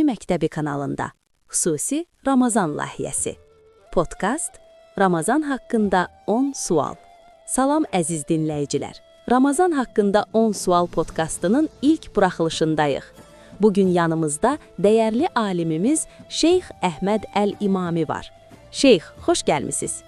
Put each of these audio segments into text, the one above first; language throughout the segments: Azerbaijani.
Məktəbi kanalında xüsusi Ramazan layihəsi. Podkast Ramazan haqqında 10 sual. Salam əziz dinləyicilər. Ramazan haqqında 10 sual podkastının ilk buraxılışındayıq. Bugün yanımızda dəyərli alimimiz Şeyx Əhməd Əl-İmami var. Şeyx, xoş gəlmisiniz.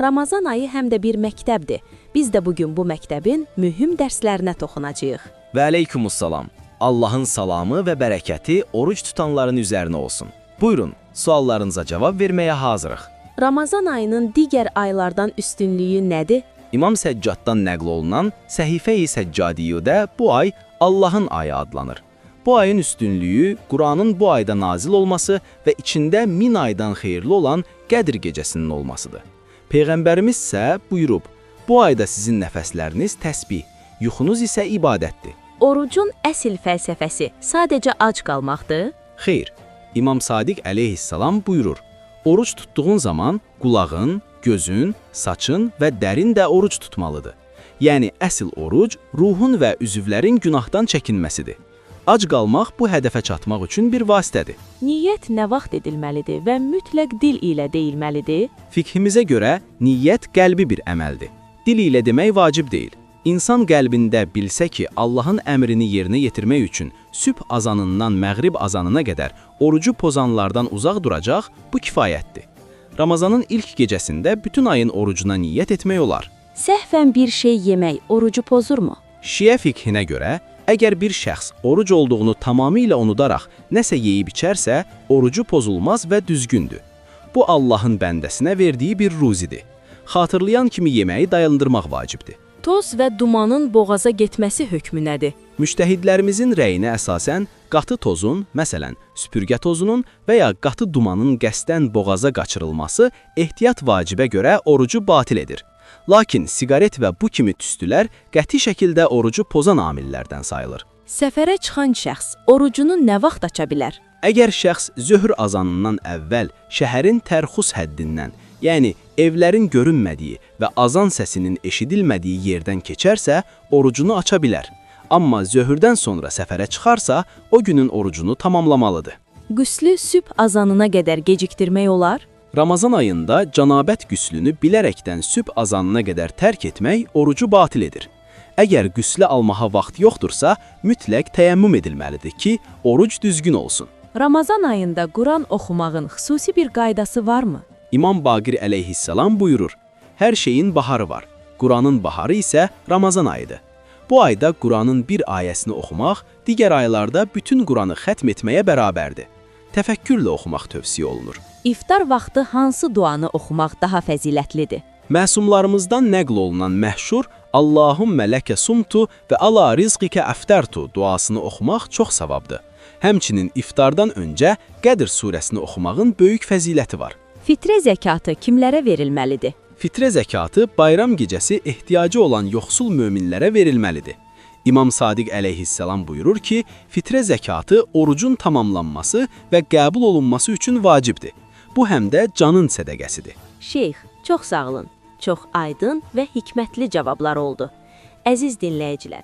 Ramazan ayı həm də bir məktəbdir. Biz də bugün bu məktəbin mühüm dərslərinə toxunacağıq. Və aleykümüssalam. Allahın salamı və bərəkəti oruç tutanların üzərinə olsun. Buyurun, suallarınıza cavab verməyə hazırıq. Ramazan ayının digər aylardan üstünlüyü nədir? İmam Səccaddan nəql olunan Səhifə-i Səccadiyyədə bu ay Allahın ayı adlanır. Bu ayın üstünlüyü Quranın bu ayda nazil olması və içində 1000 aydan xeyirli olan Qədr gecəsinin olmasıdır. Peyğəmbərimiz isə buyurub, bu ayda sizin nəfəsləriniz təsbih, yuxunuz isə ibadətdir. Orucun əsl fəlsəfəsi sadəcə ac qalmaqdır? Xeyr, İmam Sadiq əleyhissalam buyurur, oruc tutduğun zaman qulağın, gözün, saçın və dərin də oruc tutmalıdır. Yəni, əsl oruc ruhun və üzvlərin günahdan çəkinməsidir. Ac qalmaq bu hədəfə çatmaq üçün bir vasitədir. Niyyət nə vaxt edilməlidir və mütləq dil ilə deyilməlidir? Fiqhimizə görə niyyət qəlbi bir əməldir. Dil ilə demək vacib deyil. İnsan qəlbində bilsə ki, Allahın əmrini yerinə yetirmək üçün sübh azanından məğrib azanına qədər orucu pozanlardan uzaq duracaq, bu kifayətdir. Ramazanın ilk gecəsində bütün ayın orucuna niyyət etmək olar. Səhvən bir şey yemək orucu pozurmu? Şiə fiqhinə görə, əgər bir şəxs oruc olduğunu tamamilə unudaraq nəsə yeyib içərsə, orucu pozulmaz və düzgündür. Bu Allahın bəndəsinə verdiyi bir ruzidir. Xatırlayan kimi yeməyi dayandırmaq vacibdir. Toz və dumanın boğaza getməsi hökmü nədir? Müştəhidlərimizin rəyinə əsasən qatı tozun, məsələn, süpürgə tozunun və ya qatı dumanın qəsdən boğaza qaçırılması ehtiyat vacibə görə orucu batil edir. Lakin siqaret və bu kimi tüstülər qəti şəkildə orucu pozan amillərdən sayılır. Səfərə çıxan şəxs orucunu nə vaxt aça bilər? Əgər şəxs zöhr azanından əvvəl şəhərin tərxus həddindən, yəni evlərin görünmədiyi və azan səsinin eşidilmədiyi yerdən keçərsə, orucunu aça bilər. Amma zöhrdən sonra səfərə çıxarsa, o günün orucunu tamamlamalıdır. Qüslü sübh azanına qədər gecikdirmək olar? Ramazan ayında canabət qüslünü bilərəkdən sübh azanına qədər tərk etmək orucu batil edir. Əgər qüslə almağa vaxt yoxdursa, mütləq təyəmmüm edilməlidir ki, oruc düzgün olsun. Ramazan ayında Quran oxumağın xüsusi bir qaydası varmı? İmam Baqir əleyhissalam buyurur, hər şeyin baharı var. Quranın baharı isə Ramazan ayıdır. Bu ayda Quranın bir ayəsini oxumaq, digər aylarda bütün Quranı xətm etməyə bərabərdir. Təfəkkürlə oxumaq tövsiyə olunur. İftar vaxtı hansı duanı oxumaq daha fəzilətlidir? Məsumlarımızdan nəql olunan məşhur Allahummə ləkə sumtu və ala rizqikə əftərtu duasını oxumaq çox savabdır. Həmçinin iftardan öncə Qədr surəsini oxumağın böyük fəziləti var. Fitrə zəkatı kimlərə verilməlidir? Fitrə zəkatı bayram gecəsi ehtiyacı olan yoxsul möminlərə verilməlidir. İmam Sadiq əleyhissalam buyurur ki, fitrə zəkatı orucun tamamlanması və qəbul olunması üçün vacibdir. Bu həm də canın sədəqəsidir. Şeyx, çox sağ olun. Çox aydın və hikmətli cavablar oldu. Əziz dinləyicilər,